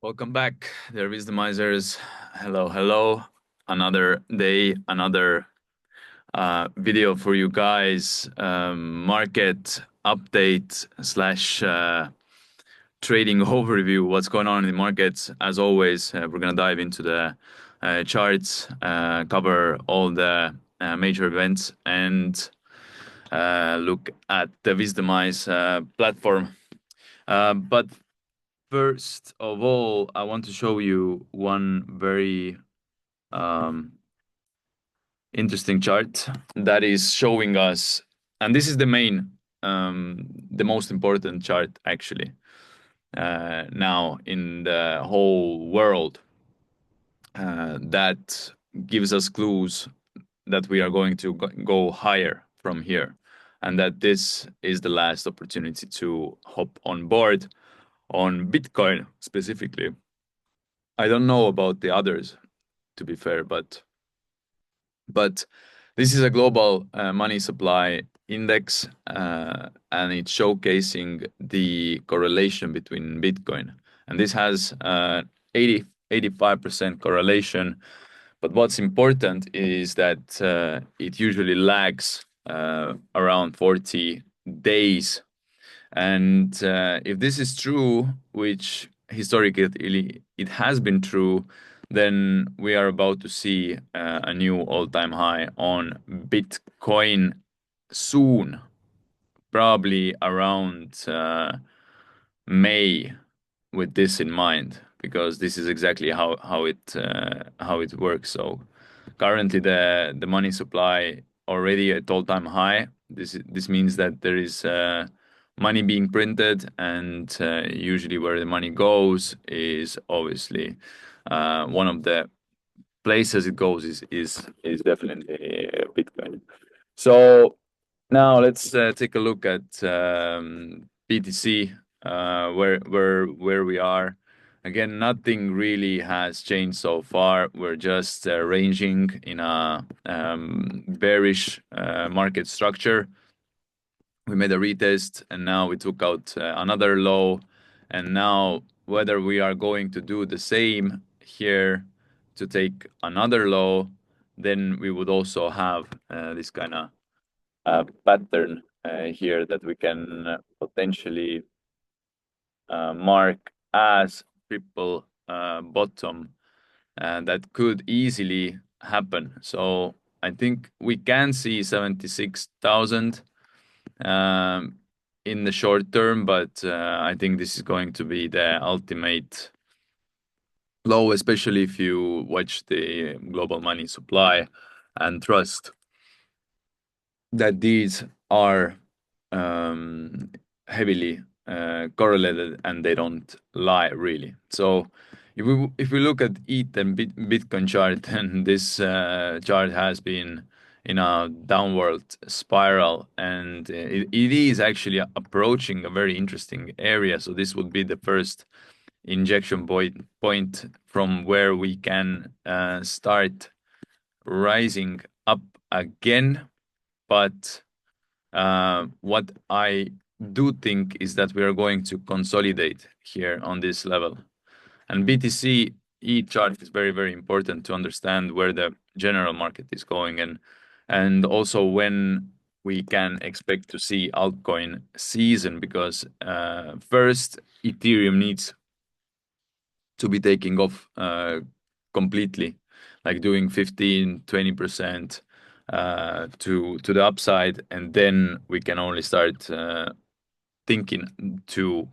Welcome back, dear Wisdomisers. Hello, hello. Another day, another video for you guys. Market update slash trading overview. What's going on in the markets? As always, we're gonna dive into the charts, cover all the major events, and look at the Wisdomise platform. But first of all, I want to show you one very interesting chart that is showing us, and this is the most important chart actually now in the whole world that gives us clues that we are going to go higher from here, and that this is the last opportunity to hop on board on Bitcoin specifically. I don't know about the others, to be fair, but this is a global money supply index, and it's showcasing the correlation between Bitcoin. And this has 85% correlation. But what's important is that it usually lags around 40 days. And if this is true, which historically it has been true, then we are about to see a new all-time high on Bitcoin soon, probably around May, with this in mind, because this is exactly how it works. So currently the money supply already at all-time high. This means that there is money being printed, and usually where the money goes is obviously one of the places it goes is definitely Bitcoin. So now let's take a look at BTC, where we are. Again, nothing really has changed so far. We're just ranging in a bearish market structure. We made a retest, and now we took out another low. And now whether we are going to do the same here to take another low, then we would also have this kind of pattern here that we can potentially mark as triple bottom, and that could easily happen. So I think we can see 76,000 in the short term, but I think this is going to be the ultimate low, especially if you watch the global money supply and trust that these are heavily correlated and they don't lie really. So if we look at ETH and Bitcoin chart, then this chart has been in a downward spiral, and it is actually approaching a very interesting area. So this would be the first injection point from where we can start rising up again. But what I do think is that we are going to consolidate here on this level. And BTC E chart is very, very important to understand where the general market is going, and also when we can expect to see altcoin season, because first Ethereum needs to be taking off completely, like doing 15-20% to the upside, and then we can only start thinking to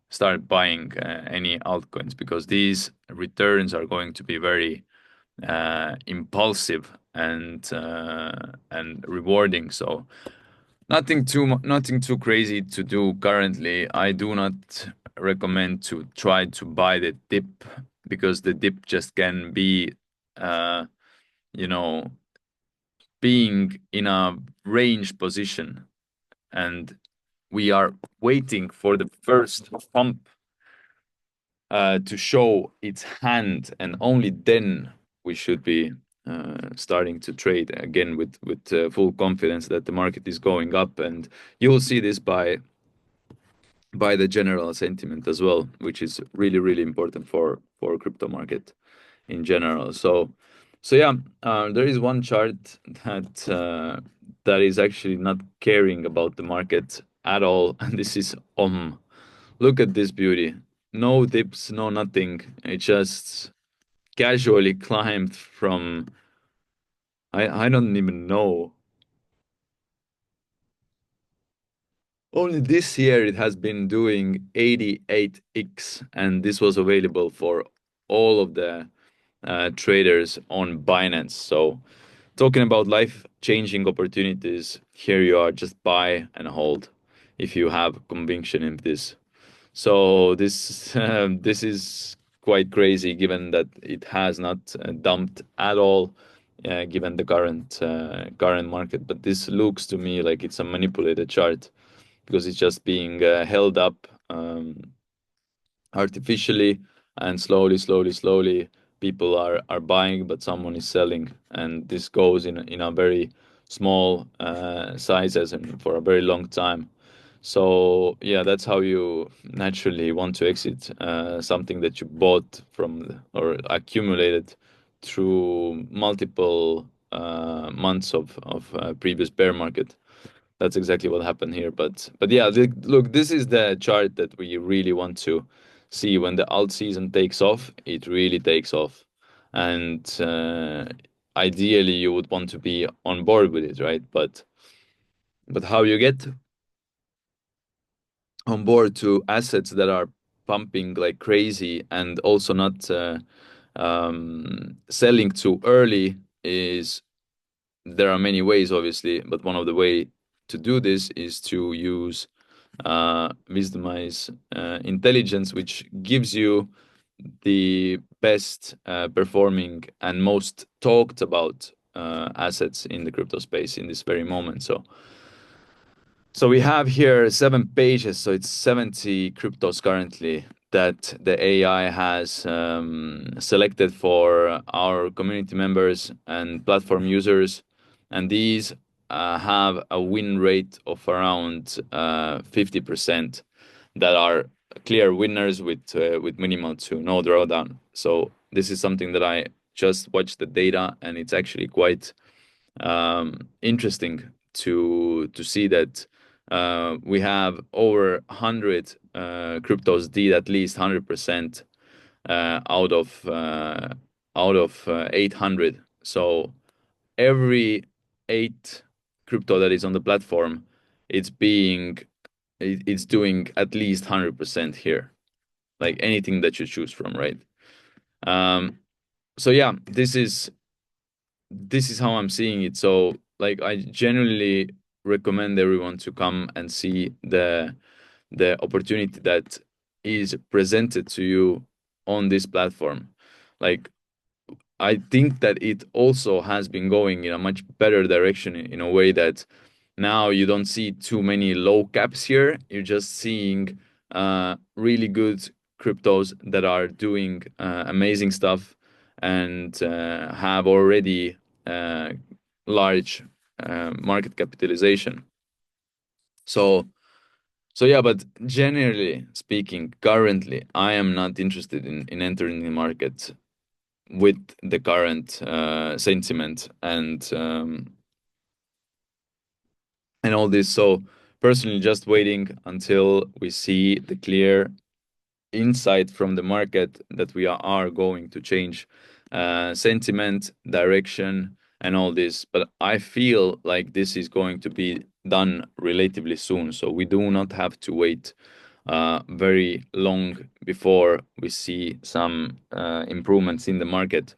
start buying any altcoins, because these returns are going to be very impulsive and rewarding. So nothing too crazy to do currently. I do not recommend to try to buy the dip, because the dip just can be you know being in a range position, and we are waiting for the first pump to show its hand, and only then we should be starting to trade again with full confidence that the market is going up. And you will see this by by the general sentiment as well, which is really really important for crypto market in general. So yeah, there is one chart that is actually not caring about the market at all, and this is Look at this beauty. No dips, no nothing. It just casually climbed from I don't even know. Only this year it has been doing 88x, and this was available for all of the traders on Binance. So, talking about life-changing opportunities, here you are, just buy and hold if you have conviction in this. So this is quite crazy, given that it has not dumped at all, given the current market. But this looks to me like it's a manipulated chart because it's just being held up artificially, and slowly people are buying, but someone is selling, and this goes in a very small sizes and for a very long time. So yeah, that's how you naturally want to exit something that you bought from or accumulated through multiple months of previous bear market. That's exactly what happened here. But yeah, look, this is the chart that we really want to see when the alt season takes off. It really takes off, and ideally you would want to be on board with it, right? But how you get on board to assets that are pumping like crazy and also not selling too early is there are many ways, obviously, but one of the way to do this is to use Wisdomise intelligence, which gives you the best performing and most talked about assets in the crypto space in this very moment. So we have here 7 pages, so it's 70 cryptos currently that the AI has selected for our community members and platform users, and these have a win rate of around 50% that are clear winners with minimal to no drawdown. So this is something that I just watched the data, and it's actually quite interesting to see that we have over 100 cryptos did at least 100% out of 800. So every eight crypto that is on the platform, it's doing at least 100% here, like anything that you choose from, right? Um, so yeah, this is how I'm seeing it. So like I genuinely recommend everyone to come and see the opportunity that is presented to you on this platform. Like I think that it also has been going in a much better direction in a way that now you don't see too many low caps here. You're just seeing really good cryptos that are doing amazing stuff and have already uh, large market capitalization. So so yeah, but generally speaking, currently I am not interested in entering the market with the current sentiment and all this. So personally, just waiting until we see the clear insight from the market that we are going to change sentiment, direction, and all this. But I feel like this is going to be done relatively soon. So we do not have to wait very long before we see some improvements in the market.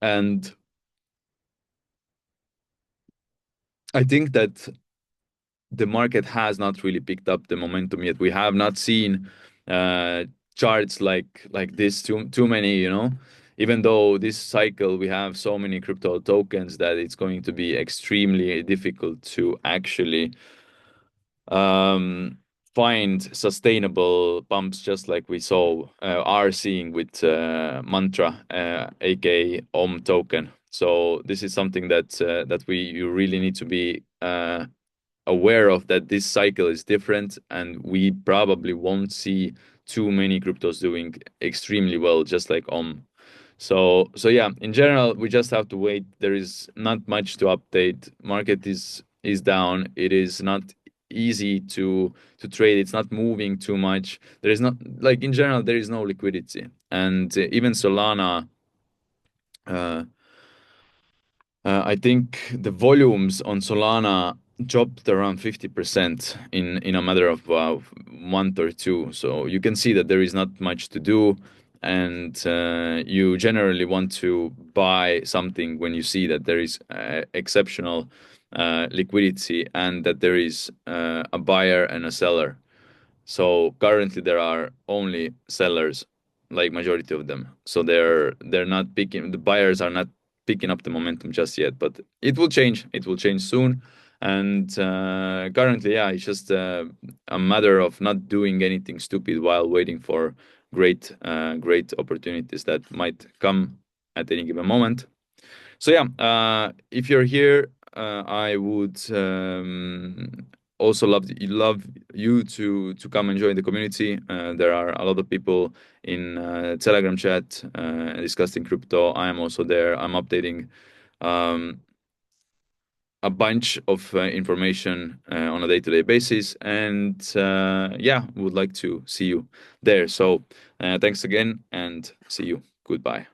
And I think that the market has not really picked up the momentum yet. We have not seen uh, charts like this too many, Even though this cycle we have so many crypto tokens that it's going to be extremely difficult to actually um, find sustainable pumps, just like we are seeing with Mantra, aka Om token. So this is something that you really need to be aware of that this cycle is different, and we probably won't see too many cryptos doing extremely well, just like So yeah, in general, we just have to wait. There is not much to update. Market is down. It is not easy to trade. It's not moving too much. There is not, like, in general, there is no liquidity, and even Solana. Uh, I think the volumes on Solana dropped around 50% in a matter of month or two. So you can see that there is not much to do, and you generally want to buy something when you see that there is exceptional liquidity and that there is a buyer and a seller. So currently there are only sellers, like majority of them. So they're not picking, the buyers are not picking up the momentum just yet, but it will change. It will change soon. And currently, yeah, it's just a matter of not doing anything stupid while waiting for great opportunities that might come at any given moment. So yeah, if you're here, I would also love you to come and join the community. There are a lot of people in Telegram chat discussing crypto. I am also there. I'm updating um, a bunch of information on a day-to-day basis, and yeah, would like to see you there. So thanks again, and see you. Goodbye.